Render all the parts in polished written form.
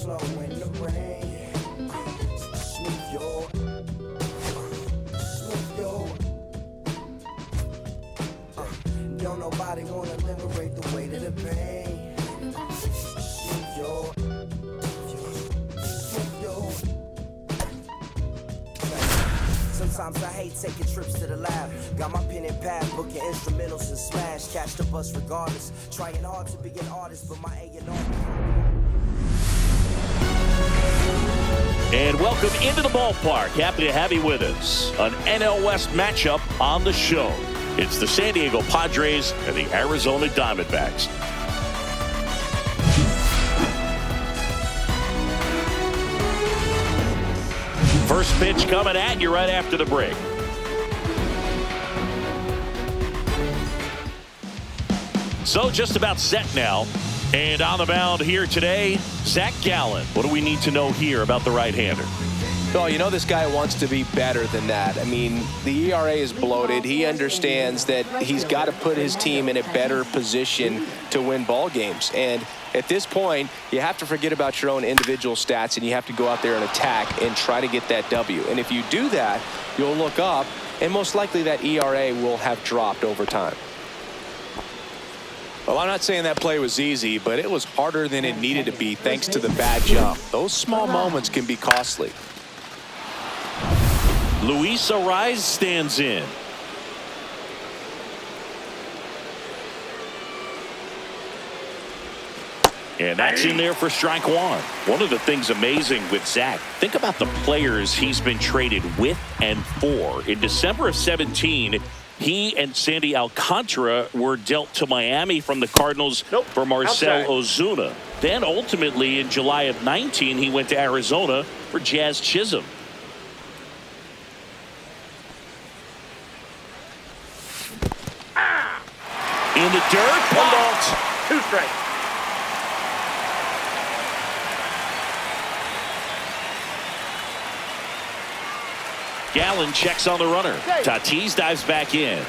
slow in the rain. Smooth your. Don't nobody wanna liberate the weight of the pain. Smooth your. Sometimes I hate taking trips to the lab. Got my pen and pad, booking instrumentals and smash. Catch the bus regardless. Trying hard to be an artist, but my A&R. And welcome into the ballpark. Happy to have you with us. An NL West matchup on the show. It's the San Diego Padres and the Arizona Diamondbacks. First pitch coming at you right after the break. So just about set now. And on the mound here today, Zach Gallen. What do we need to know here about the right-hander? Oh, you know this guy wants to be better than that. I mean, the ERA is bloated. He understands that he's got to put his team in a better position to win ball games. And at this point, you have to forget about your own individual stats, and you have to go out there and attack and try to get that W. And if you do that, you'll look up, and most likely that ERA will have dropped over time. Well, I'm not saying that play was easy, but it was harder than it needed to be thanks to the bad jump. Those small moments can be costly. Luis Arraez stands in. And that's in there for strike one. One of the things amazing with Zach, think about the players he's been traded with and for. In December of 17, he and Sandy Alcantara were dealt to Miami from the Cardinals for Marcell Ozuna. Then ultimately in July of 19, he went to Arizona for Jazz Chisholm. In the dirt, pulled. 2 strikes. Gallen checks on the runner. Tatis dives back in.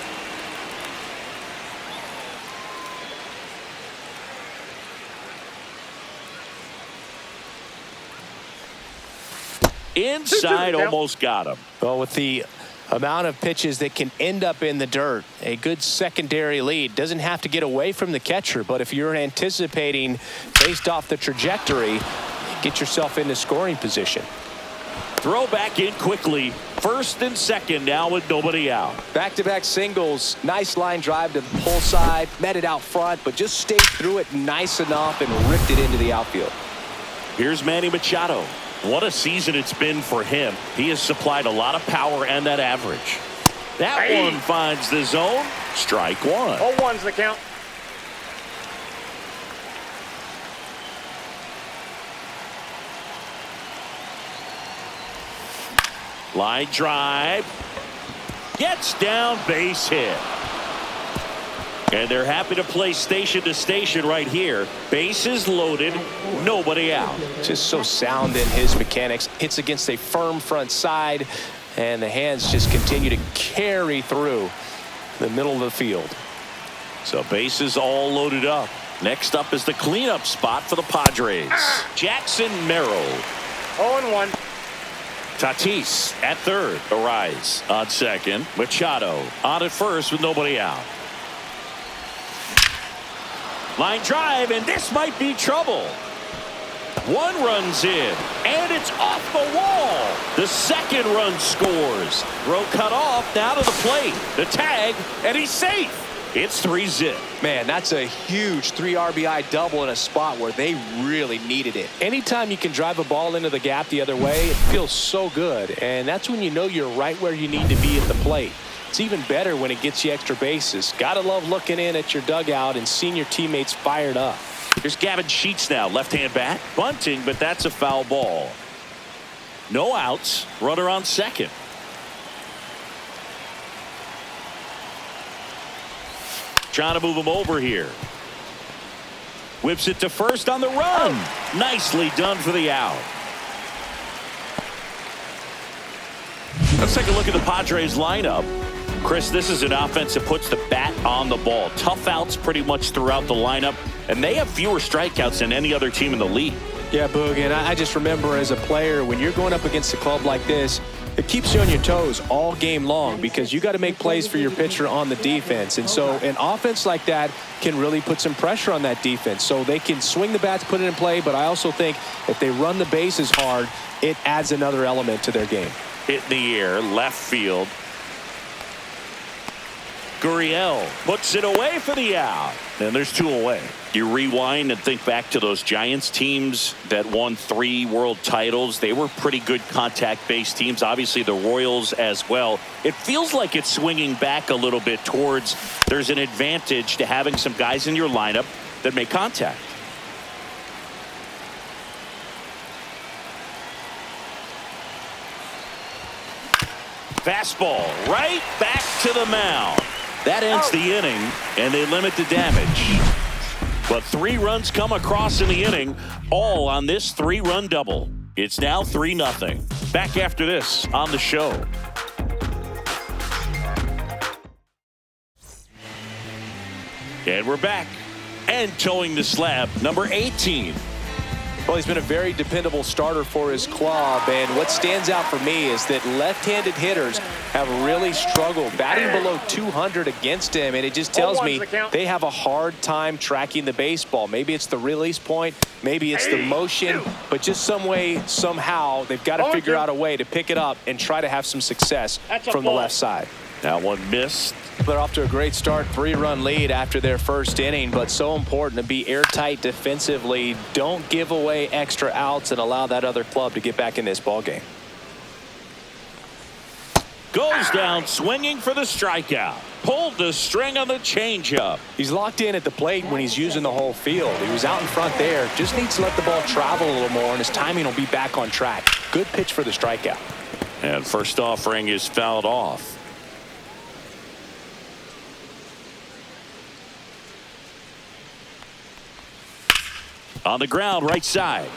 Inside, almost got him. Well, with the amount of pitches that can end up in the dirt, a good secondary lead. Doesn't have to get away from the catcher, but if you're anticipating based off the trajectory, get yourself into scoring position. Throw back in quickly. First and second now with nobody out. Back-to-back singles. Nice line drive to the pull side. Met it out front, but just stayed through it nice enough and ripped it into the outfield. Here's Manny Machado. What a season it's been for him. He has supplied a lot of power and that average. That one finds the zone. Strike one. 0-1's the count. Line drive. Gets down, base hit. And they're happy to play station to station right here. Bases loaded, nobody out. Just so sound in his mechanics. Hits against a firm front side, and the hands just continue to carry through the middle of the field. So bases all loaded up. Next up is the cleanup spot for the Padres. Jackson Merrill. 0-1. Tatis at third. Arraez on second. Machado on at first with nobody out. Line drive, and this might be trouble. One runs in, and it's off the wall. The second run scores. Throw cut off, now to the plate. The tag, and he's safe. It's 3-zip. Man, that's a huge 3 RBI double in a spot where they really needed it. Anytime you can drive a ball into the gap the other way, it feels so good. And that's when you know you're right where you need to be at the plate. It's even better when it gets you extra bases. Gotta love looking in at your dugout and seeing your teammates fired up. Here's Gavin Sheets now, left-hand bat. Bunting, but that's a foul ball. No outs. Runner on second. Trying to move him over here. Whips it to first on the run. Nicely done for the out. Let's take a look at the Padres lineup. Chris, this is an offense that puts the bat on the ball. Tough outs pretty much throughout the lineup, and they have fewer strikeouts than any other team in the league. Yeah, Boog, and I just remember as a player, when you're going up against a club like this, it keeps you on your toes all game long because you got to make plays for your pitcher on the defense. And so an offense like that can really put some pressure on that defense. So they can swing the bats, put it in play, but I also think if they run the bases hard, it adds another element to their game. Hit in the air, left field. Gurriel puts it away for the out. And there's 2 away. You rewind and think back to those Giants teams that won 3 world titles. They were pretty good contact-based teams. Obviously, the Royals as well. It feels like it's swinging back a little bit towards there's an advantage to having some guys in your lineup that make contact. Fastball right back to the mound. That ends the inning, and they limit the damage. But 3 runs come across in the inning, all on this 3-run double. It's now 3-0. Back after this on the show. And we're back. And towing the slab, number 18. Well, he's been a very dependable starter for his club, and what stands out for me is that left-handed hitters have really struggled batting below 200 against him, and it just tells me they have a hard time tracking the baseball. Maybe it's the release point, maybe it's the motion, but just some way, somehow, they've got to figure out a way to pick it up and try to have some success from the left side. That one missed. They're off to a great start, 3-run lead after their first inning, but so important to be airtight defensively. Don't give away extra outs and allow that other club to get back in this ball game. Goes down swinging for the strikeout. Pulled the string on the changeup. He's locked in at the plate when he's using the whole field. He was out in front there. Just needs to let the ball travel a little more, and his timing will be back on track. Good pitch for the strikeout. And first offering is fouled off. On the ground, right side.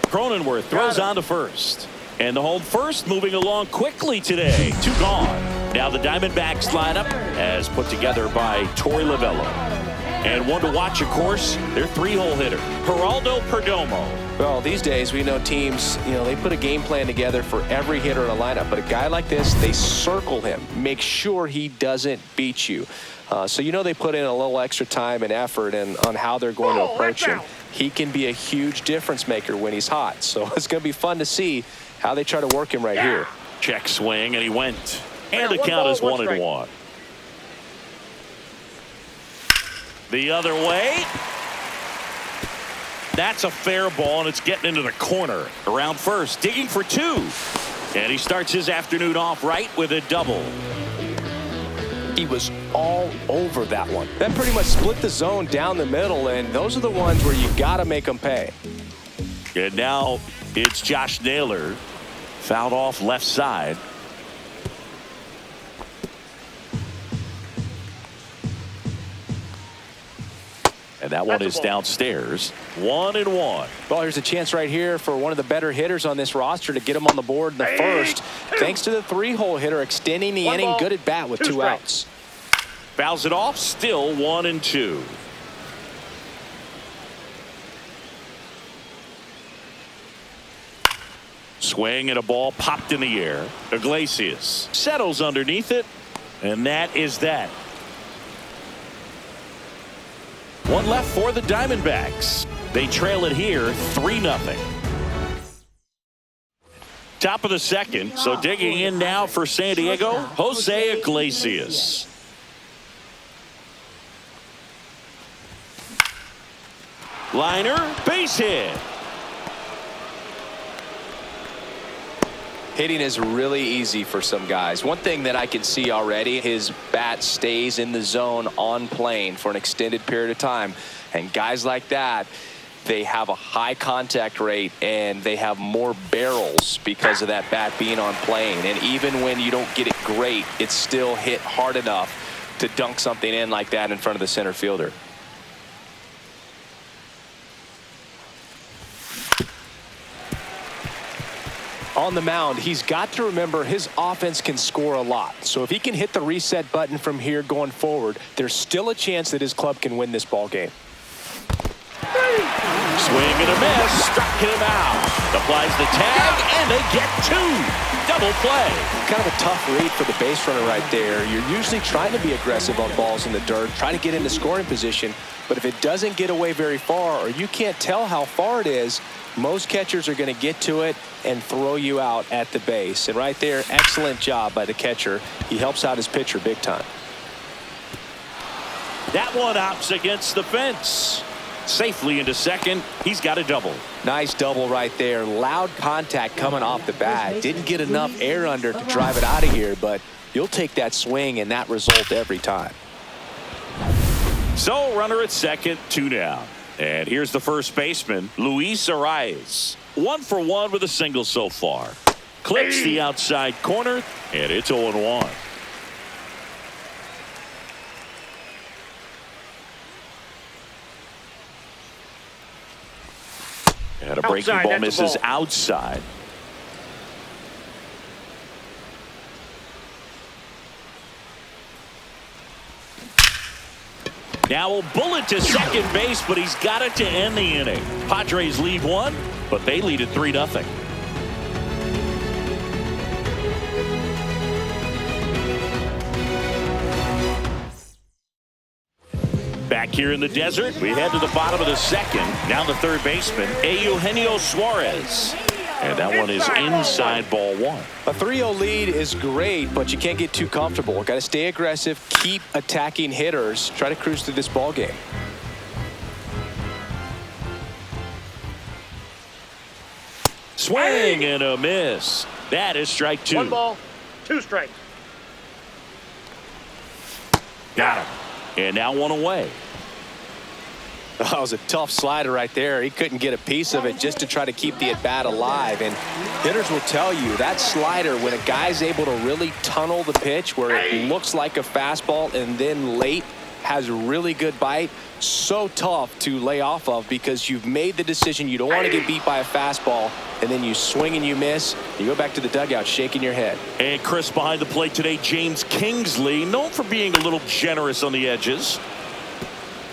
Cronenworth throws on to first. And the home first moving along quickly today. 2 gone. Now the Diamondbacks lineup as put together by Torey Lovello. And one to watch, of course, their 3-hole hitter, Geraldo Perdomo. Well, these days we know teams, they put a game plan together for every hitter in a lineup. But a guy like this, they circle him. Make sure he doesn't beat you. So they put in a little extra time and effort on how they're going to approach him. He can be a huge difference maker when he's hot. So it's going to be fun to see how they try to work him right here. Check swing, and he went. And the count is 1-1. The other way. That's a fair ball, and it's getting into the corner. Around first, digging for 2. And he starts his afternoon off right with a double. He was all over that one. That pretty much split the zone down the middle, and those are the ones where you got to make them pay. And now it's Josh Naylor. Fouled off left side. And that one is downstairs. 1-1. Well, here's a chance right here for one of the better hitters on this roster to get him on the board in the first. Thanks to the 3-hole hitter extending the inning. Good at bat with 2 outs. Fouls it off. Still 1-2. Swing and a ball popped in the air. Iglesias settles underneath it. And that is that. 1 left for the Diamondbacks. They trail it here 3-0. Top of the second. So digging in now for San Diego, Jose Iglesias. Liner, base hit. Hitting is really easy for some guys. One thing that I can see already, his bat stays in the zone on plane for an extended period of time. And guys like that, they have a high contact rate and they have more barrels because of that bat being on plane. And even when you don't get it great, it's still hit hard enough to dunk something in like that in front of the center fielder. On the mound, he's got to remember his offense can score a lot. So if he can hit the reset button from here going forward, there's still a chance that his club can win this ball game. Swing and a miss. Struck him out. Applies the tag, and they get 2. Double play. Kind of a tough read for the base runner right there. You're usually trying to be aggressive on balls in the dirt, try to get into scoring position. But if it doesn't get away very far, or you can't tell how far it is, most catchers are going to get to it and throw you out at the base. And right there, excellent job by the catcher. He helps out his pitcher big time. That one hops against the fence. Safely into second. He's got a double. Nice double right there. Loud contact coming off the bat. Didn't get enough air under to drive it out of here, but you'll take that swing and that result every time. So runner at second, 2 down. And here's the first baseman, Luis Arraez. 1 for 1 with a single so far. Clips the outside corner, and it's 0-1. And a breaking ball misses outside. Now a bullet to second base, but he's got it to end the inning. Padres lead 1, but they lead at 3-0. Back here in the desert, we head to the bottom of the second. Now the third baseman, Eugenio Suarez. And that one is inside ball 1. A 3-0 lead is great, but you can't get too comfortable. Got to stay aggressive, keep attacking hitters, try to cruise through this ball game. Swing and a miss. That is strike 2. 1 ball, 2 strikes. Got him. And now 1 away. That was a tough slider right there. He couldn't get a piece of it just to try to keep the at-bat alive. And hitters will tell you that slider, when a guy's able to really tunnel the pitch where it looks like a fastball and then late has a really good bite, so tough to lay off of because you've made the decision you don't want to get beat by a fastball, and then you swing and you miss. You go back to the dugout shaking your head. And Chris behind the plate today, James Kingsley, known for being a little generous on the edges.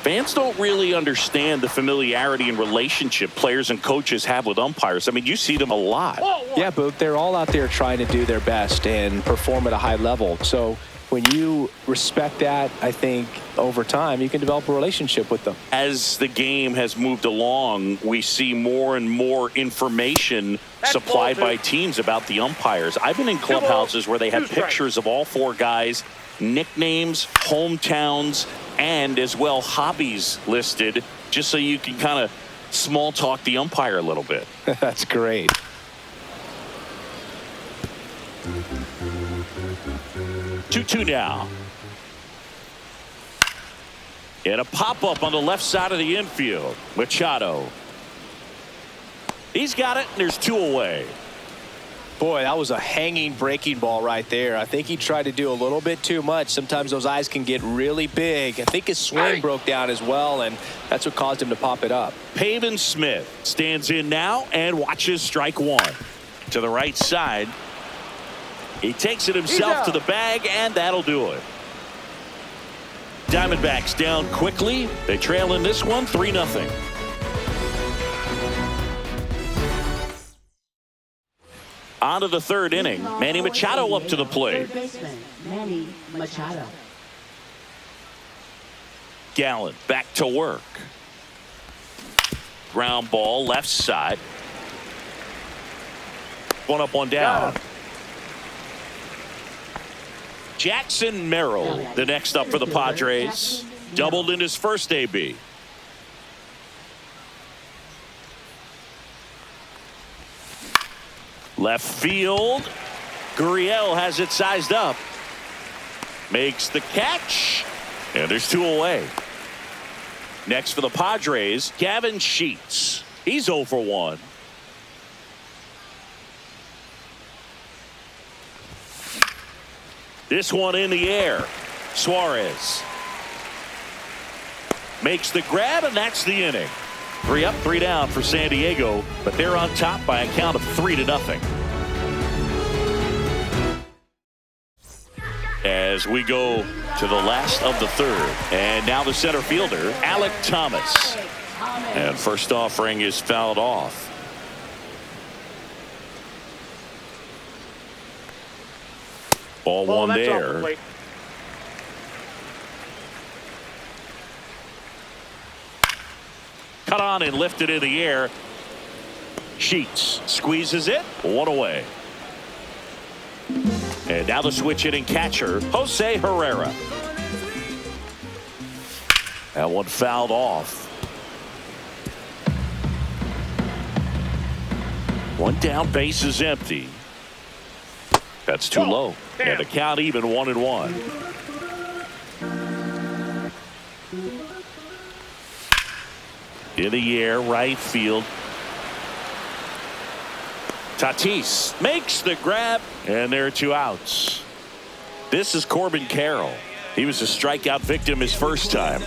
Fans don't really understand the familiarity and relationship players and coaches have with umpires. I mean, you see them a lot. Yeah, but they're all out there trying to do their best and perform at a high level. So when you respect that, I think over time you can develop a relationship with them. As the game has moved along, we see more and more information supplied by teams about the umpires. I've been in clubhouses where they have pictures of all 4 guys, nicknames, hometowns, and as well hobbies listed, just so you can kind of small talk the umpire a little bit. That's great. Two now. And a pop-up on the left side of the infield. Machado. He's got it, and there's 2 away. Boy, that was a hanging breaking ball right there. I think he tried to do a little bit too much. Sometimes those eyes can get really big. I think his swing broke down as well, and that's what caused him to pop it up. Pavin Smith stands in now and watches strike 1. To the right side. He takes it himself to the bag, and that'll do it. Diamondbacks down quickly. They trail in this one 3-0. On to the third inning. Manny Machado up to the plate. Manny Machado. Gallen back to work. Ground ball left side. 1 up, 1 down. Jackson Merrill, the next up for the Padres. Doubled in his first AB. Left field. Gurriel has it sized up. Makes the catch. And there's 2 away. Next for the Padres, Gavin Sheets. He's 0 for 1. This one in the air. Suarez makes the grab, and that's the inning. 3 up, 3 down for San Diego, but they're on top by a count of 3-0. As we go to the last of the third, and now the center fielder, Alek Thomas. And first offering is fouled off. Ball one that's off there. the plate. Cut on and lifted in the air. Sheets squeezes it. One away. And now the switch hitting catcher, Jose Herrera. That one fouled off. One down, base is empty. That's too low. And the count even 1-1. In the air, right field. Tatis makes the grab, and there are 2 outs. This is Corbin Carroll. He was a strikeout victim his first time.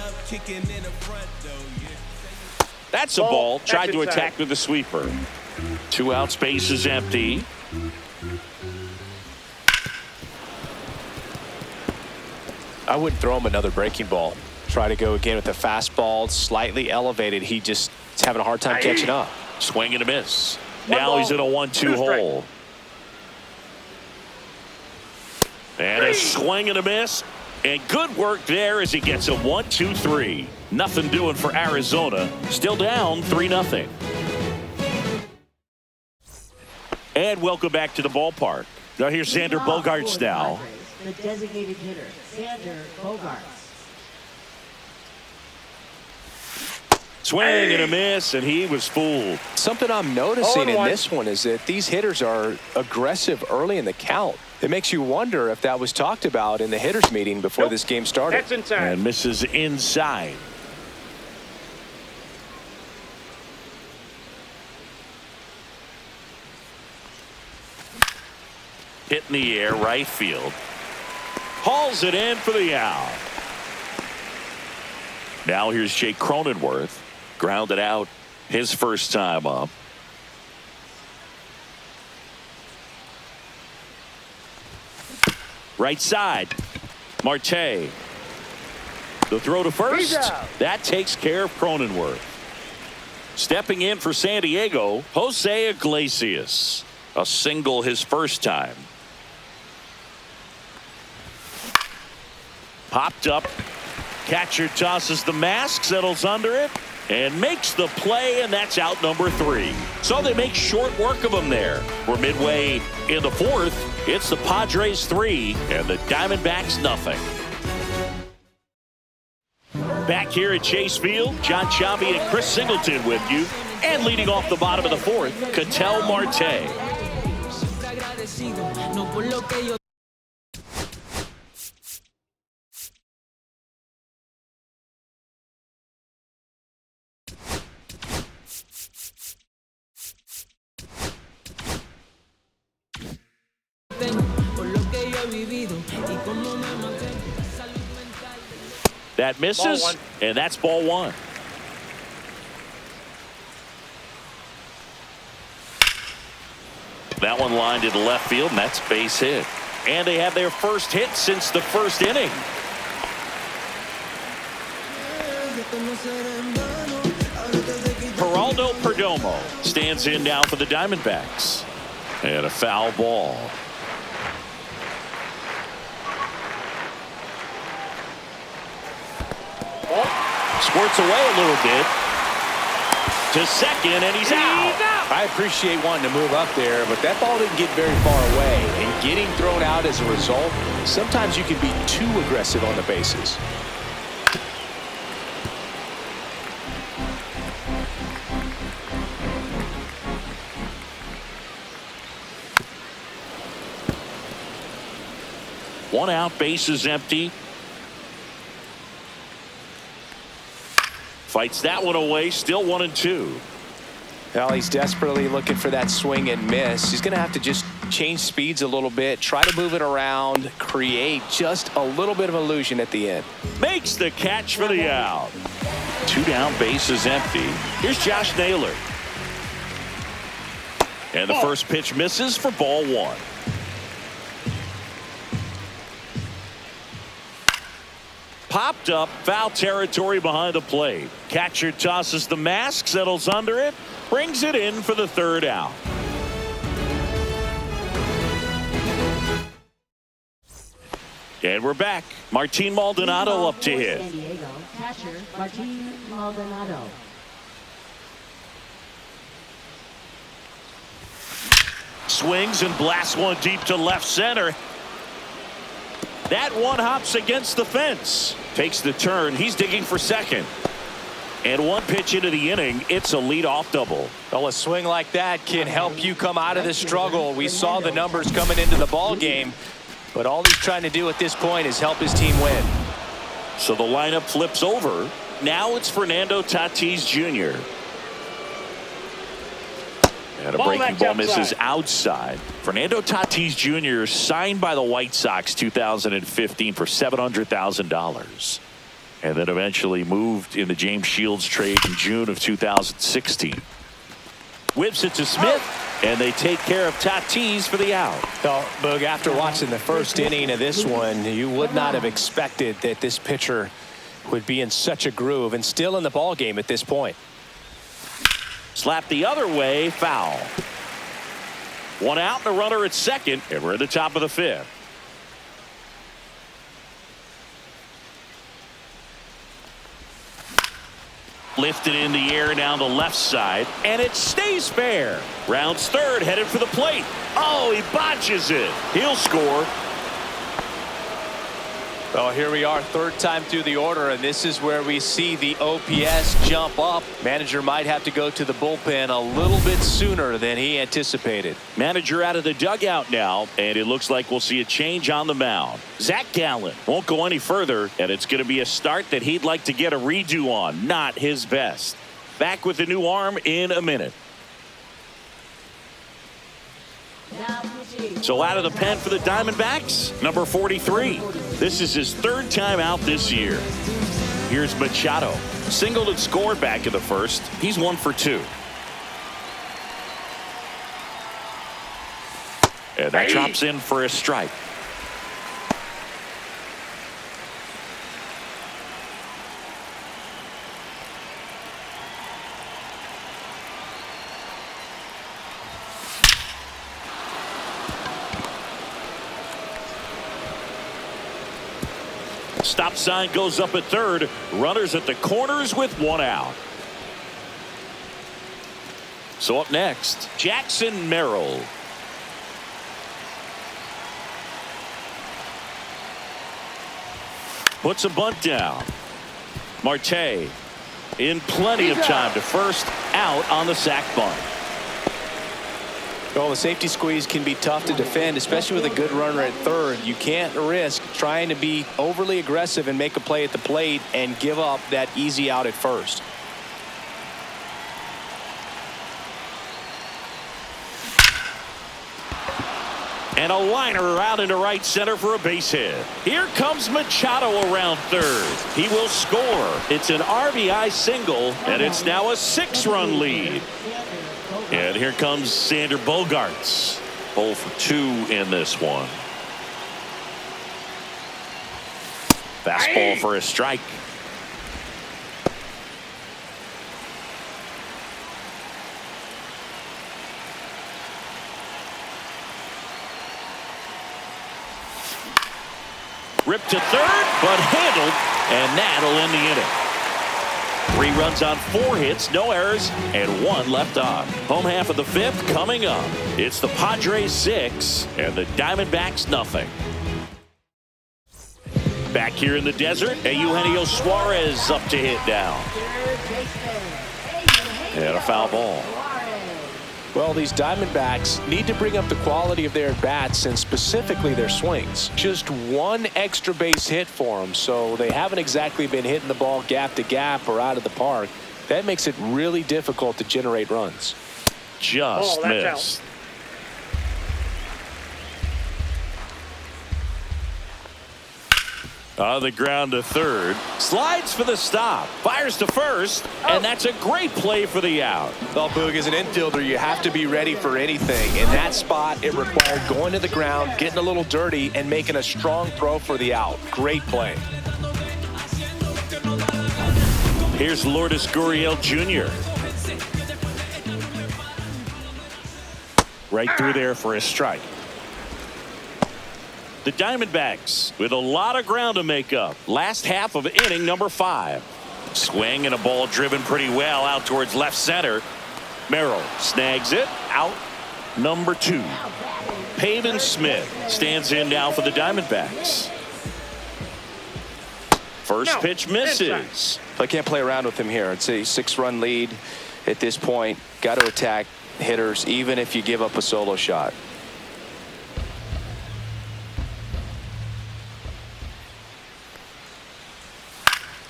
That's a ball. Tried to attack with a sweeper. 2 outs, base is empty. I wouldn't throw him another breaking ball. Try to go again with the fastball, slightly elevated. He just is having a hard time catching up. Swing and a miss. Now he's in a 1-2 hole. And a swing and a miss. And good work there as he gets a 1-2-3. Nothing doing for Arizona. Still down 3-0. And welcome back to the ballpark. Now here's Xander Bogaerts now. The designated hitter, Xander Bogaerts. Swing and a miss, and he was fooled. Something I'm noticing in this one is that these hitters are aggressive early in the count. It makes you wonder if that was talked about in the hitters meeting before this game started. That's inside. And misses inside. Hit in the air, right field. Hauls it in for the out. Now here's Jake Cronenworth. Grounded out his first time up. Right side. Marte. The throw to first. That takes care of Cronenworth. Stepping in for San Diego, Jose Iglesias. A single his first time. Popped up. Catcher tosses the mask, settles under it, and makes the play, and that's out number 3. So they make short work of him there. We're midway in the 4th. It's the Padres 3 and the Diamondbacks nothing. Back here at Chase Field, John Chavi and Chris Singleton with you. And leading off the bottom of the 4th, Ketel Marte. That misses, and that's ball 1. That one lined into left field, and that's base hit. And they have their first hit since the first inning. Geraldo Perdomo stands in now for the Diamondbacks. And a foul ball. Squirts away a little bit. To second, and he's out. I appreciate wanting to move up there, but that ball didn't get very far away. And getting thrown out as a result, sometimes you can be too aggressive on the bases. One out, base is empty. Fights that one away, still 1-2. Well, he's desperately looking for that swing and miss. He's going to have to just change speeds a little bit, try to move it around, create just a little bit of illusion at the end. Makes the catch for the out. 2 down, base is empty. Here's Josh Naylor. And the first pitch misses for ball 1. popped up, foul territory behind the plate. Catcher tosses the mask, settles under it, brings it in for the third out. And we're back. Martin Maldonado up to hit. San Diego, catcher Martin Maldonado. Swings and blasts one deep to left center. That one hops against the fence. Takes the turn. He's digging for second. And one pitch into the inning, it's a leadoff double. Well, a swing like that can help you come out of this struggle. We saw the numbers coming into the ball game, but all he's trying to do at this point is help his team win. So the lineup flips over. Now it's Fernando Tatis Jr. And a breaking ball misses outside. Fernando Tatis Jr. signed by the White Sox 2015 for $700,000. And then eventually moved in the James Shields trade in June of 2016. Whips it to Smith, and they take care of Tatis for the out. Well, Boog, after watching the first inning of this one, you would not have expected that this pitcher would be in such a groove and still in the ball game at this point. Slap the other way, foul. One out and a runner at second, and we're at the top of the fifth. Lifted in the air down the left side, and it stays fair. Rounds third, headed for the plate. Oh, he botches it. He'll score. Well, here we are, third time through the order, and this is where we see the OPS jump up. Manager might have to go to the bullpen a little bit sooner than he anticipated. Manager out of the dugout now, and it looks like we'll see a change on the mound. Zach Gallen won't go any further, and it's going to be a start that he'd like to get a redo on. Not his best. Back with the new arm in a minute. So out of the pen for the Diamondbacks, number 43. This is his third time out this year. Here's Machado. Singled and scored back in the first. He's 1 for 2. And that drops in for a strike. Stop sign goes up at third. Runners at the corners with one out. So up next, Jackson Merrill. Puts a bunt down. Marte in plenty of time to first, out on the sac bunt. Well, the safety squeeze can be tough to defend, especially with a good runner at third. You can't risk trying to be overly aggressive and make a play at the plate and give up that easy out at first. And a liner out into right center for a base hit. Here comes Machado around third. He will score. It's an RBI single, and it's now a 6-run lead. And here comes Sander Bogaerts. 0 for 2 in this one. Fastball for a strike. Ripped to third, but handled, and that'll end the inning. 3 runs on 4 hits, no errors, and 1 left on. Home half of the 5th coming up. It's the Padres 6 and the Diamondbacks nothing. Back here in the desert, Eugenio Suarez up to hit down. And a foul ball. Well, these Diamondbacks need to bring up the quality of their at-bats and specifically their swings. Just 1 extra base hit for them, so they haven't exactly been hitting the ball gap to gap or out of the park. That makes it really difficult to generate runs. Just missed. On the ground to third. Slides for the stop. Fires to first. And that's a great play for the out. Well, Boog, as an infielder, you have to be ready for anything. In that spot, it required going to the ground, getting a little dirty, and making a strong throw for the out. Great play. Here's Lourdes Gurriel Jr. Right through there for a strike. The Diamondbacks with a lot of ground to make up. Last half of inning number 5. Swing and a ball driven pretty well out towards left center. Merrill snags it out. Number 2. Pavin Smith stands in now for the Diamondbacks. First pitch misses. I can't play around with him here. It's a 6-run lead at this point. Got to attack hitters even if you give up a solo shot.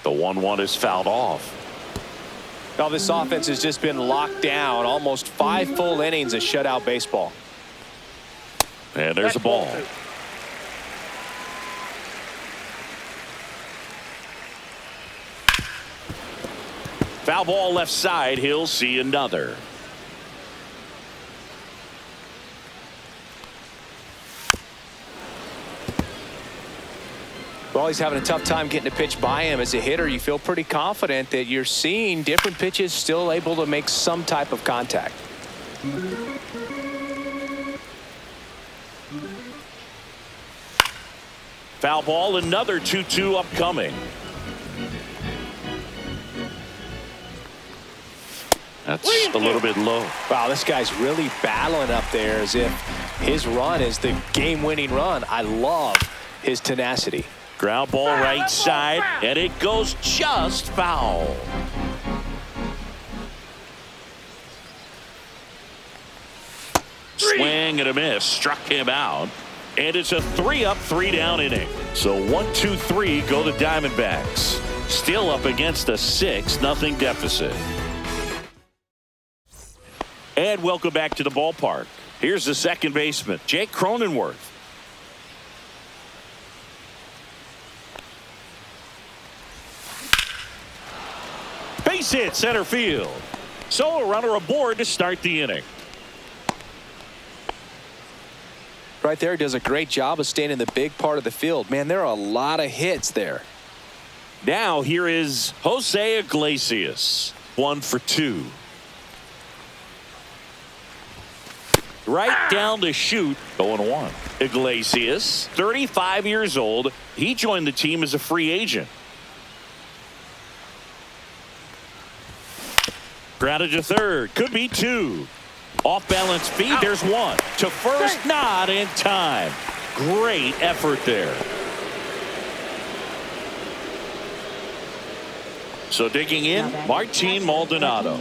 The 1-1 is fouled off. Now this offense has just been locked down. Almost 5 full innings of shutout baseball. And there's a ball. Foul ball left side. He'll see another. Well, he's having a tough time getting a pitch by him. As a hitter, you feel pretty confident that you're seeing different pitches still able to make some type of contact. Foul ball, another 2-2 upcoming. That's a little bit low. Wow, this guy's really battling up there as if his run is the game-winning run. I love his tenacity. Ground ball right side, and it goes just foul. Swing and a miss, struck him out. And it's a 3-up, 3-down inning. So 1-2-3 go the Diamondbacks. Still up against a 6-0 deficit. And welcome back to the ballpark. Here's the second baseman, Jake Cronenworth. Base hit center field. So a runner aboard to start the inning. Right there, does a great job of staying in the big part of the field. Man, there are a lot of hits there. Now here is Jose Iglesias. 1 for 2. Right down the chute. 0-1. Iglesias, 35 years old. He joined the team as a free agent. Grounded to third. Could be 2. Off balance feed. There's 1. To first. Not in time. Great effort there. So digging in, Martin Maldonado.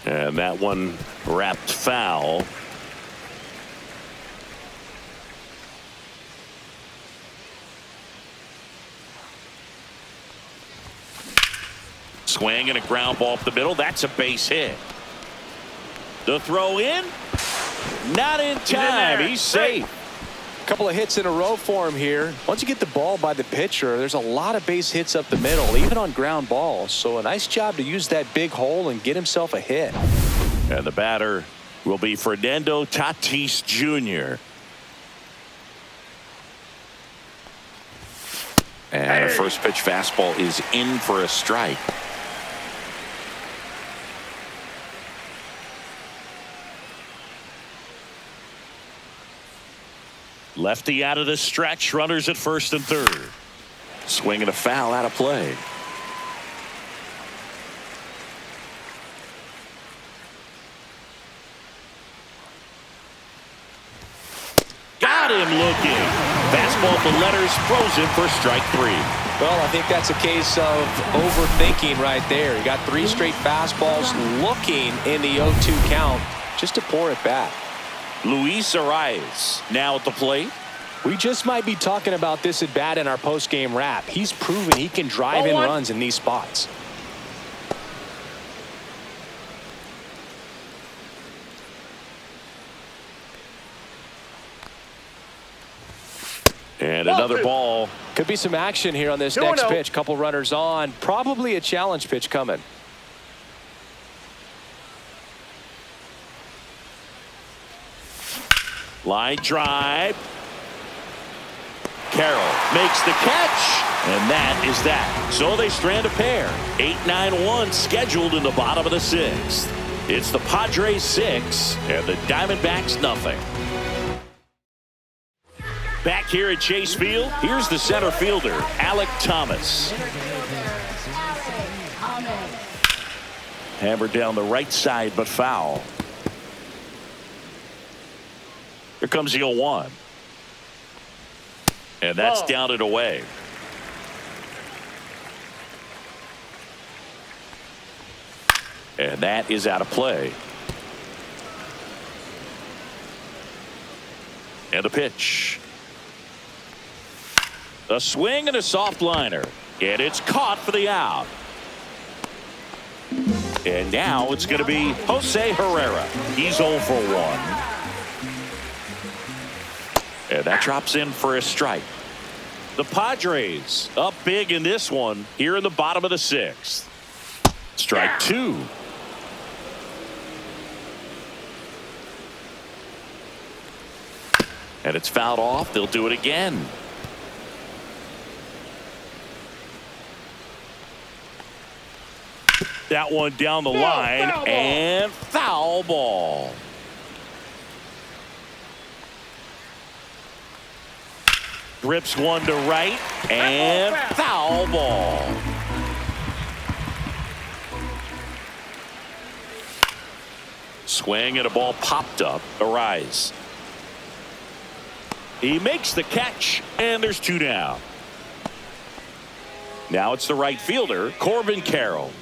And that one wrapped foul. Swing and a ground ball up the middle. That's a base hit. The throw in. Not in time. He's safe. A couple of hits in a row for him here. Once you get the ball by the pitcher, there's a lot of base hits up the middle, even on ground balls. So a nice job to use that big hole and get himself a hit. And the batter will be Fernando Tatis Jr. And a first pitch fastball is in for a strike. Lefty out of the stretch. Runners at first and third. Swing and a foul out of play. Got him looking. Fastball at the letters, frozen for strike 3. Well, I think that's a case of overthinking right there. He got 3 straight fastballs looking in the 0-2 count just to pour it back. Luis Arias now at the plate. We just might be talking about this at bat in our post-game wrap. He's proven he can drive in runs in these spots. And another ball. Could be some action here on this next pitch. Couple runners on. Probably a challenge pitch coming. Line drive. Carroll makes the catch, and that is that. So they strand a pair. 8-9-1 scheduled in the bottom of the 6th. It's the Padres 6 and the Diamondbacks nothing. Back here at Chase Field, here's the center fielder, Alec Thomas. Hammered down the right side, but foul. Here comes the 0-1. And that's down and away. And that is out of play. And the pitch. A swing and a soft liner. And it's caught for the out. And now it's going to be Jose Herrera. He's 0 for 1. And that drops in for a strike. The Padres up big in this one here in the bottom of the 6th. Strike 2. And it's fouled off. They'll do it again. That one down the line and foul ball. Rips one to right and foul ball. Swing and a ball popped up. Arise. He makes the catch and there's 2 down. Now it's the right fielder, Corbin Carroll.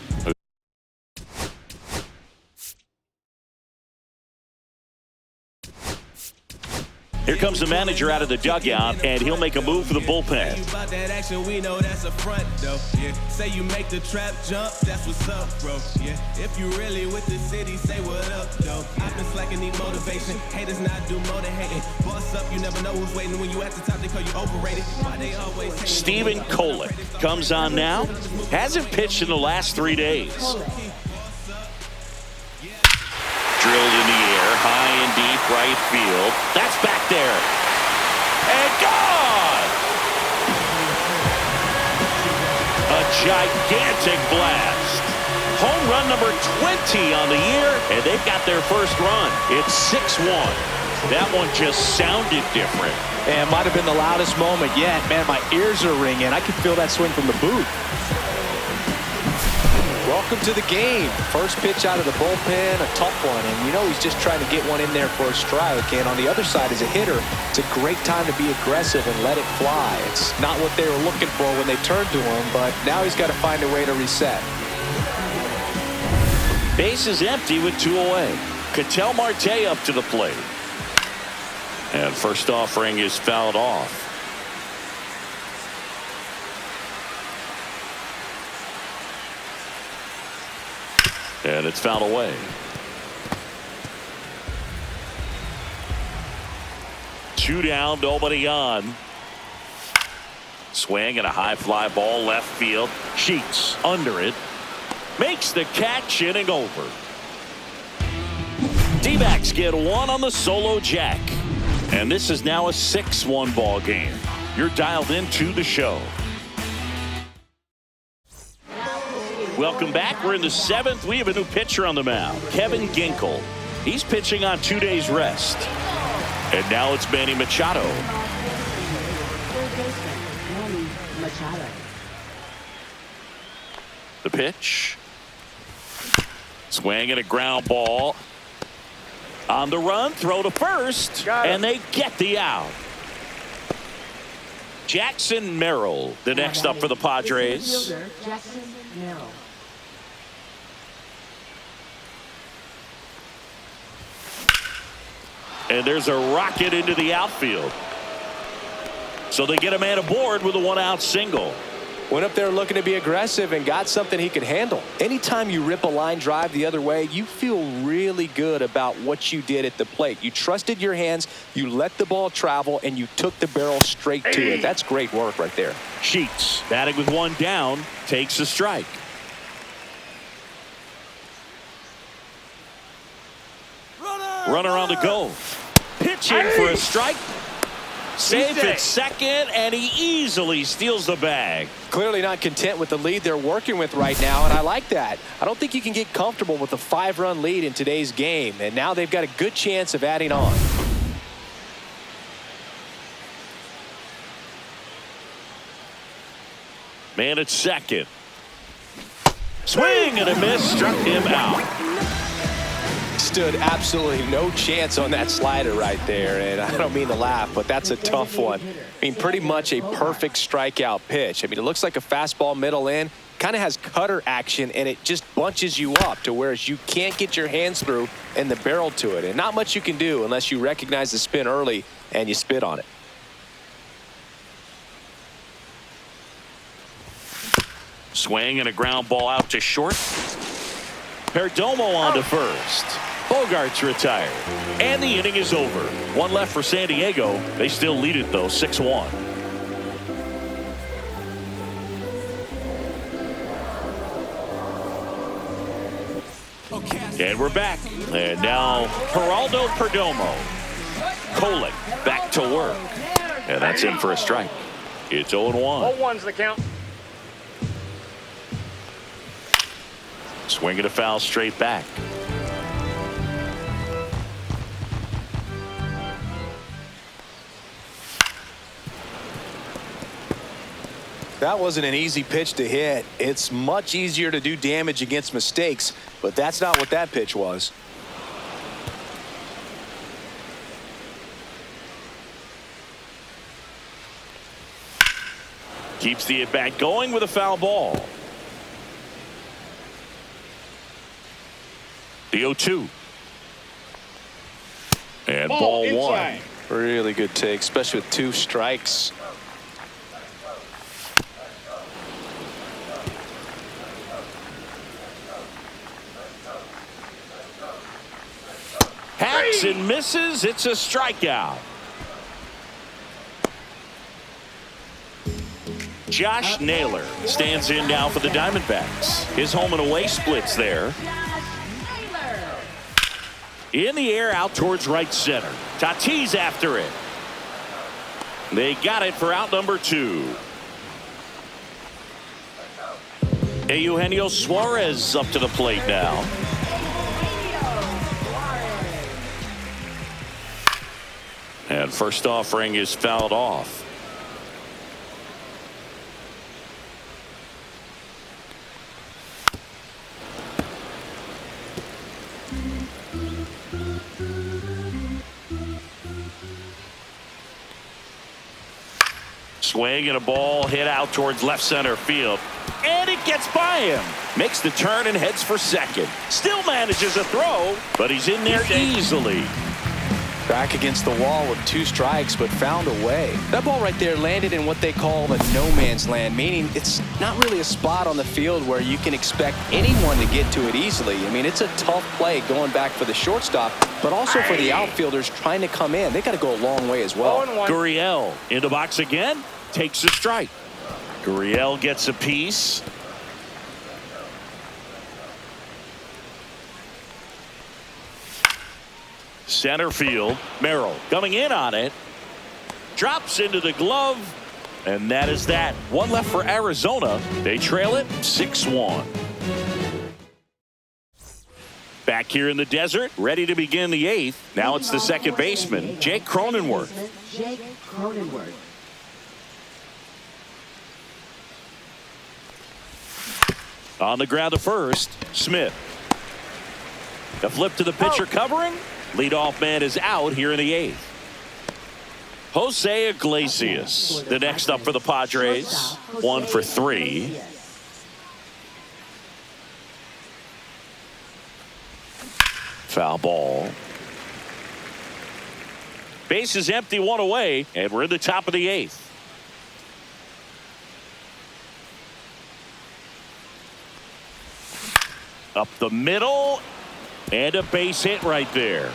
Here comes the manager out of the dugout, and he'll make a move for the bullpen. Say you make the trap jump, that's what's up, bro. Yeah, if you really with the city, say what up, though. I've been slacking, need motivation. Haters not do more than hating. Boss up, you never know who's waiting. When you at the top, they call you overrated. Why they always Steven Kolick comes on now. Hasn't pitched in the last 3 days. Drilled in the air, high and deep right field. That's back there. And gone! A gigantic blast. Home run number 20 on the year, and they've got their first run. It's 6-1. That one just sounded different. And might have been the loudest moment yet. Man, my ears are ringing. I can feel that swing from the booth. Welcome to the game. First pitch out of the bullpen, a tough one. And you know he's just trying to get one in there for a strike. And on the other side, as a hitter, it's a great time to be aggressive and let it fly. It's not what they were looking for when they turned to him, but now he's got to find a way to reset. Base is empty with 2 away. Ketel Marte up to the plate. And first offering is fouled off. And it's fouled away. Two down, nobody on. Swing and a high fly ball left field. Sheets under it. Makes the catch, inning over. D-backs get 1 on the solo jack. And this is now a 6-1 ball game. You're dialed into the show. Welcome back. We're in the 7th. We have a new pitcher on the mound, Kevin Ginkel. He's pitching on 2 days rest. And now it's Manny Machado. The pitch. Swing and a ground ball. On the run, throw to first, and they get the out. Jackson Merrill, the next up for the Padres. Jackson Merrill. And there's a rocket into the outfield. So they get a man aboard with a 1-out single. Went up there looking to be aggressive and got something he could handle. Anytime you rip a line drive the other way, you feel really good about what you did at the plate. You trusted your hands, you let the ball travel, and you took the barrel straight to it. That's great work right there. Sheets, batting with 1 down, takes a strike. Runner on the go. Pitching for a strike. Safe at second, and he easily steals the bag. Clearly not content with the lead they're working with right now, and I like that. I don't think you can get comfortable with a 5-run lead in today's game, and now they've got a good chance of adding on. Man at second. Swing and a miss, struck him out. Stood absolutely no chance on that slider right there, and I don't mean to laugh, but that's a tough one. I mean, pretty much a perfect strikeout pitch. I mean, it looks like a fastball middle in, kind of has cutter action, and it just bunches you up to where you can't get your hands through and the barrel to it, and not much you can do unless you recognize the spin early and you spit on it. Swing and a ground ball out to short. Perdomo on to first. Bogart's retired. And the inning is over. One left for San Diego. They still lead it, though, 6-1. And we're back. And now Geraldo Perdomo. Kolek back to work. And that's in for a strike. It's 0-1. 0-1's the count. Swinging a foul straight back. That wasn't an easy pitch to hit. It's much easier to do damage against mistakes, but that's not what that pitch was. Keeps the at-bat going with a foul ball. The 0-2. And ball one. Really good take, especially with 2 strikes. Hacks and misses. It's a strikeout. Josh Naylor stands in now for the Diamondbacks. His home and away splits there. In the air out towards right center. Tatis after it. They got it for out number 2. Eugenio Suarez up to the plate now. And first offering is fouled off. Swing and a ball hit out towards left center field. And it gets by him. Makes the turn and heads for second. Still manages a throw, but he's in there easily. Back against the wall with 2 strikes, but found a way. That ball right there landed in what they call the no man's land, meaning it's not really a spot on the field where you can expect anyone to get to it easily. I mean, it's a tough play going back for the shortstop, but also for the outfielders trying to come in. They got to go a long way as well. Gurriel in the box again. Takes a strike. Gurriel gets a piece. Center field. Merrill coming in on it. Drops into the glove. And that is that. One left for Arizona. They trail it 6-1. Back here in the desert, ready to begin the 8th. Now it's the second baseman, Jake Cronenworth. Jake Cronenworth. On the ground to first, Smith. The flip to the pitcher covering. Leadoff man is out here in the 8th. Jose Iglesias, the next up for the Padres. 1 for 3. Foul ball. Base is empty, 1 away, and we're in the top of the 8th. Up the middle, and a base hit right there.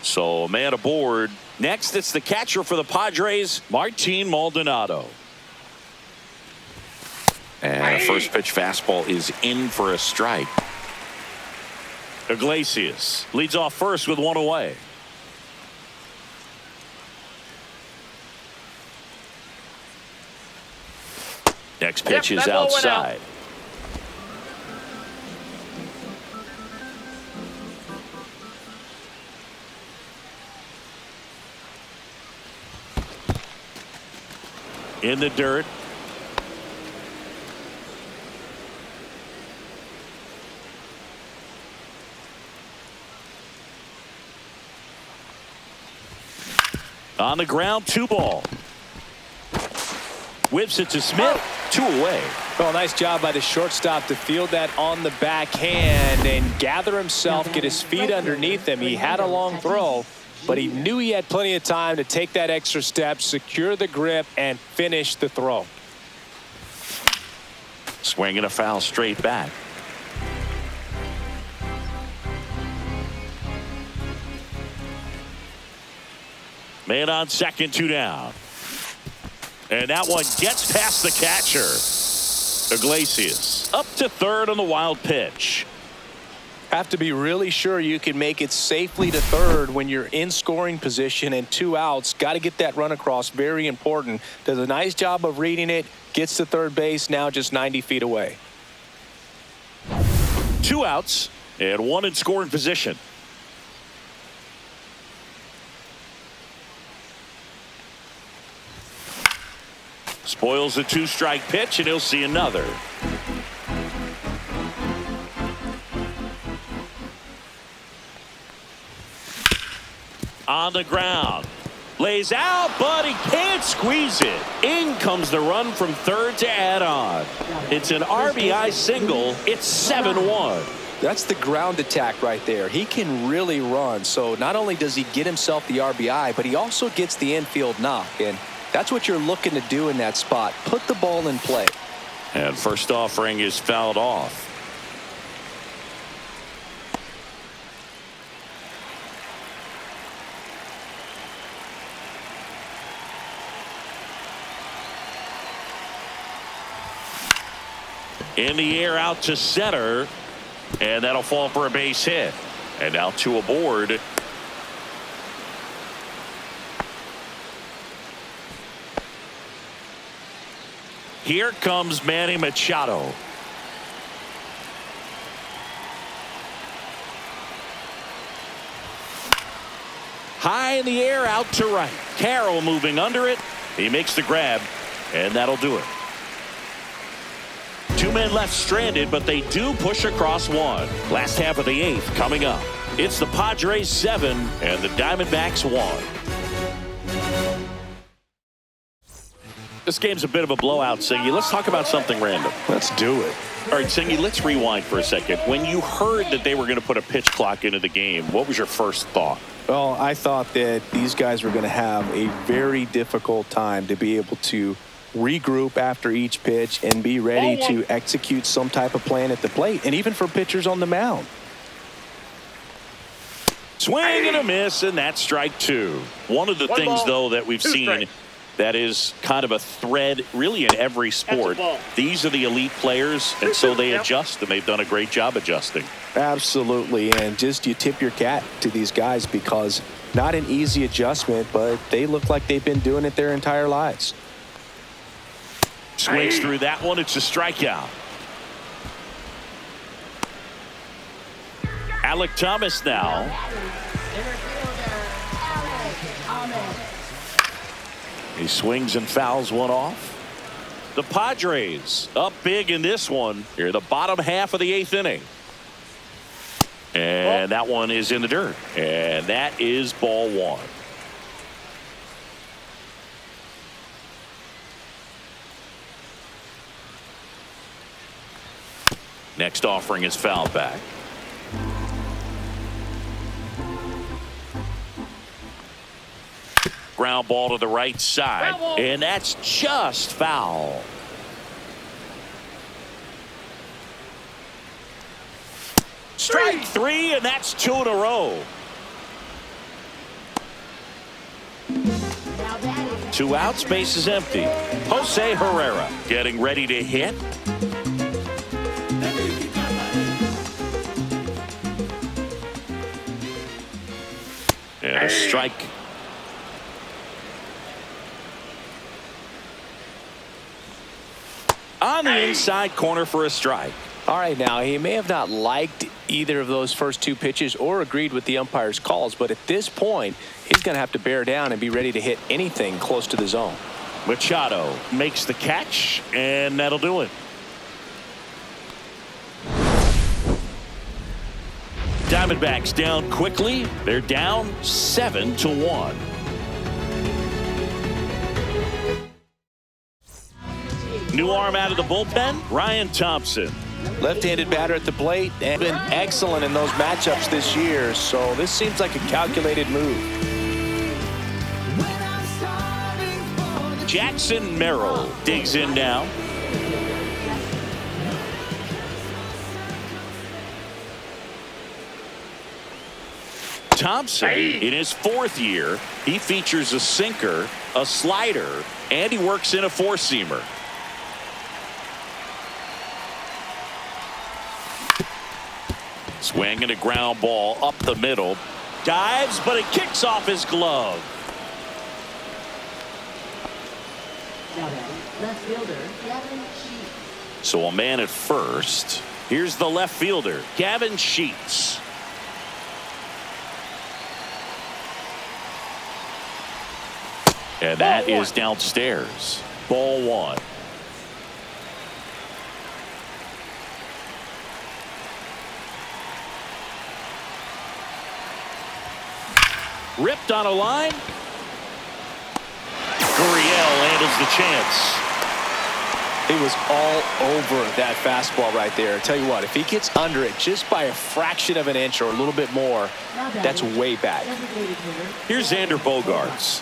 So a man aboard. Next, it's the catcher for the Padres, Martin Maldonado. And a first pitch fastball is in for a strike. Iglesias leads off first with 1 away. Next pitch is outside. In the dirt. On the ground, 2 ball. Whips it to Smith, 2 away. Well, nice job by the shortstop to field that on the backhand and gather himself, get his feet underneath him. He had a long throw, but he knew he had plenty of time to take that extra step, secure the grip, and finish the throw. Swinging a foul straight back. Man on second, 2 down. And that one gets past the catcher. Iglesias up to third on the wild pitch. Have to be really sure you can make it safely to third when you're in scoring position and 2 outs. Got to get that run across. Very important. Does a nice job of reading it. Gets to third base. Now just 90 feet away. 2 outs and 1 in scoring position. Spoils a 2-strike pitch, and he'll see another. On the ground. Lays out, but he can't squeeze it. In comes the run from third to add on. It's an RBI single. It's 7-1. That's the ground attack right there. He can really run. So not only does he get himself the RBI, but he also gets the infield knock. And that's what you're looking to do in that spot. Put the ball in play. And first offering is fouled off. In the air out to center. And that'll fall for a base hit. And now 2 aboard. Here comes Manny Machado. High in the air out to right. Carroll moving under it. He makes the grab, and that'll do it. 2 men left stranded, but they do push across 1. Last half of the 8th coming up. It's the Padres 7 and the Diamondbacks 1. This game's a bit of a blowout, Singy. Let's talk about something random. Let's do it. All right, Singy, let's rewind for a second. When you heard that they were going to put a pitch clock into the game, what was your first thought? Well, I thought that these guys were going to have a very difficult time to be able to regroup after each pitch and be ready to execute some type of plan at the plate, and even for pitchers on the mound. Swing and a miss, and that's strike 2. One of the things, though, that we've seen that is kind of a thread really in every sport. These are the elite players, and so they adjust, and they've done a great job adjusting. Absolutely, and just you tip your cap to these guys because not an easy adjustment, but they look like they've been doing it their entire lives. Swings through that one. It's a strikeout. Alec Thomas now. He swings and fouls one off. The Padres up big in this one. Here, the bottom half of the 8th inning. And that one is in the dirt. And that is ball 1. Next offering is fouled back. Ground ball to the right side. And that's just foul. Strike 3, and that's 2 in a row. 2 outs, base is empty. Jose Herrera getting ready to hit. And a strike. On the inside corner for a strike. All right, now he may have not liked either of those first two pitches or agreed with the umpire's calls, but at this point, he's going to have to bear down and be ready to hit anything close to the zone. Machado makes the catch, and that'll do it. Diamondbacks down quickly. They're down 7-1. New arm out of the bullpen, Ryan Thompson. Left-handed batter at the plate and been excellent in those matchups this year, so this seems like a calculated move. Jackson Merrill digs in now. Thompson, in his fourth year, he features a sinker, a slider, and he works in a four-seamer. Swing and a ground ball up the middle. Dives, but it kicks off his glove. Left fielder, Gavin Sheets. So a man at first. Here's the left fielder, Gavin Sheets. And that is downstairs. Ball one. Ripped on a line. Gurriel handles the chance. He was all over that fastball right there. Tell you what, if he gets under it just by a fraction of an inch or a little bit more, that's way back. Here's Xander Bogaerts.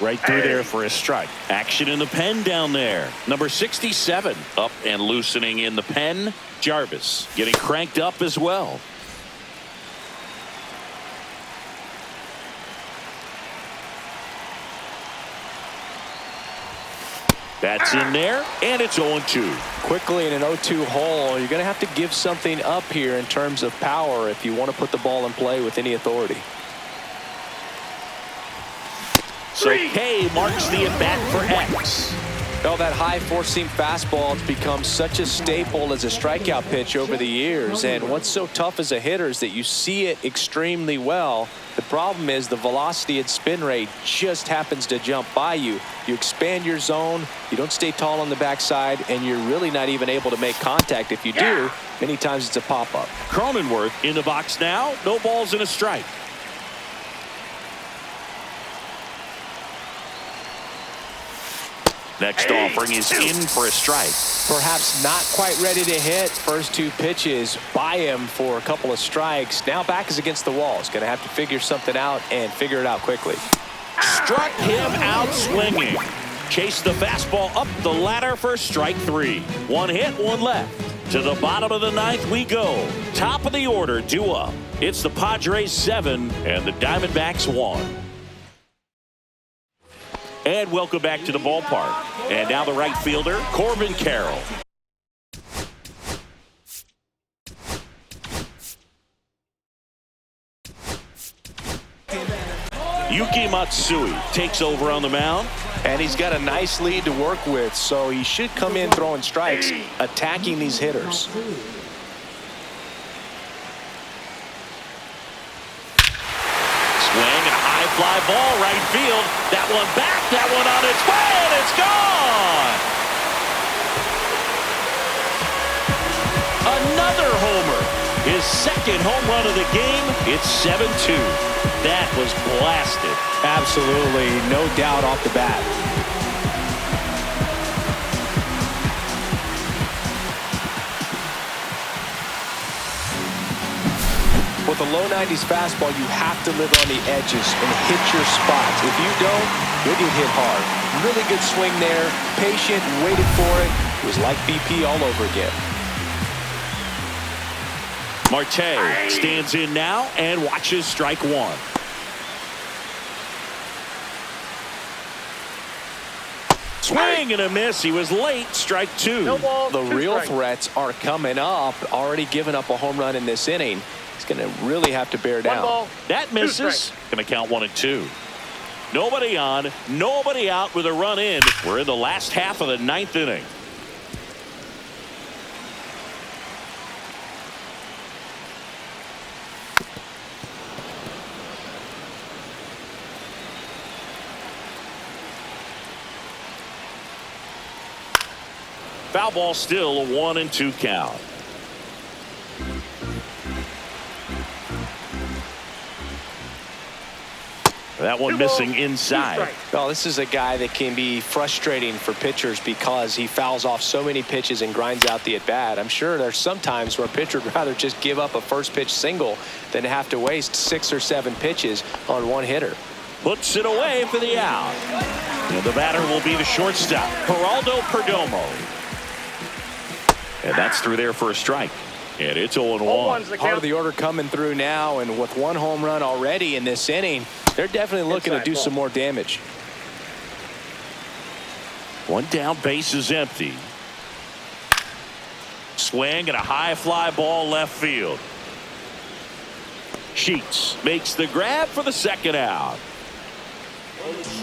Right through there for a strike. Action in the pen down there. Number 67 up and loosening in the pen. Jarvis getting cranked up as well. That's in there, and it's 0-2. Quickly in an 0-2 hole, you're going to have to give something up here in terms of power if you want to put the ball in play with any authority. So K marks the at-bat for X. Well, that high four-seam fastball has become such a staple as a strikeout pitch over the years. And what's so tough as a hitter is that you see it extremely well. The problem is the velocity and spin rate just happens to jump by you. You expand your zone, you don't stay tall on the backside, and you're really not even able to make contact. If you do, many times it's a pop-up. Cronenworth in the box now. No balls and a strike. Next offering is in for a strike. Perhaps not quite ready to hit. First two pitches by him for a couple of strikes. Now back is against the wall. He's going to have to figure something out and figure it out quickly. Struck him out swinging. Chased the fastball up the ladder for strike three. One hit, one left. To the bottom of the ninth we go. Top of the order, due up. It's the Padres 7 and the Diamondbacks 1. And welcome back to the ballpark. And now the right fielder, Corbin Carroll. Yuki Matsui takes over on the mound. And he's got a nice lead to work with, so he should come in throwing strikes, attacking these hitters. Swing and a high fly ball right field. That one back, that one on its way, and it's gone. Another homer. His second home run of the game. It's 7-2. That was blasted. Absolutely, no doubt off the bat. With a low 90s fastball, you have to live on the edges and hit your spots. If you don't, you'll get hit hard. Really good swing there. Patient, waited for it. It was like BP all over again. Marte stands in now and watches strike one. Swing and a miss. He was late. Strike two. No ball, The real threats are coming up. Already giving up a home run in this inning. He's going to really have to bear down. Ball, that misses. Going to count 1-2. Nobody on, nobody out with a run in. We're in the last half of the ninth inning. Foul ball, still a 1-2 count. That one missing inside. Well, this is a guy that can be frustrating for pitchers because he fouls off so many pitches and grinds out the at-bat. I'm sure there's some times where a pitcher would rather just give up a first pitch single than have to waste 6 or 7 pitches on one hitter. Puts it away for the out. And the batter will be the shortstop, Geraldo Perdomo. And that's through there for a strike. And it's 0-1. Part of the order coming through now, and with 1 home run already in this inning, they're definitely looking to do some more damage. 1 down, base is empty. Swing and a high fly ball left field. Sheets makes the grab for the second out.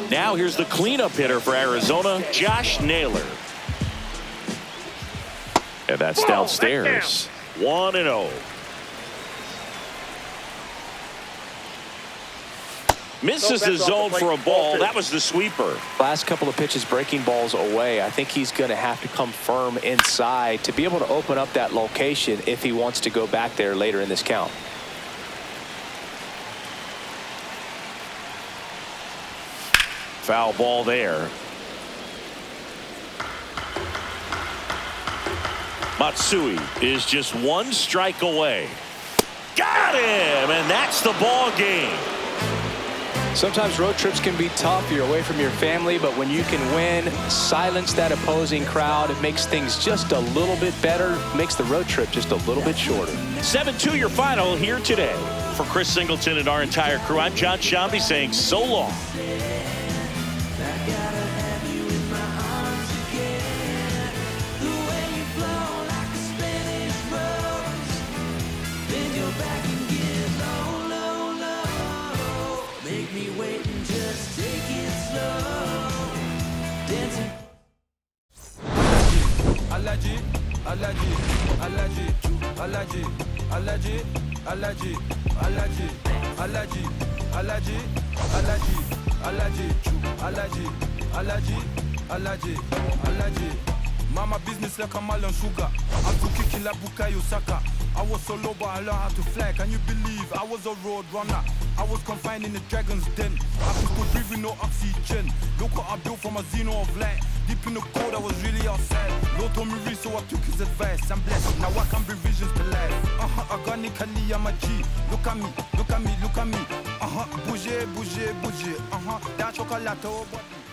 Now here's the cleanup hitter for Arizona, Josh Naylor. And that's downstairs. 1-0. Misses the zone for a ball. That was the sweeper. Last couple of pitches breaking balls away. I think he's going to have to come firm inside to be able to open up that location if he wants to go back there later in this count. Foul ball there. Matsui is just 1 strike away. Got him, and that's the ball game. Sometimes road trips can be tough. You're away from your family, but when you can win, silence that opposing crowd, it makes things just a little bit better, makes the road trip just a little bit shorter. 7-2 your final here today. For Chris Singleton and our entire crew, I'm John Shambi saying so long. Mama business like a melon sugar. I'm too kicking like Bukayo Saka. I was so low but I learned how to fly. Can you believe I was a road runner? I was confined in the dragon's den. I could still breathe with no oxygen. Look what I built from a xeno of light. Deep in the cold I was really outside. Lord told me read, so I took his advice. I'm blessed, now I can bring visions to life. Organically I'm a G. Look at me, look at me, look at me. Bouger, bouger, bouger. That chocolate, oh body.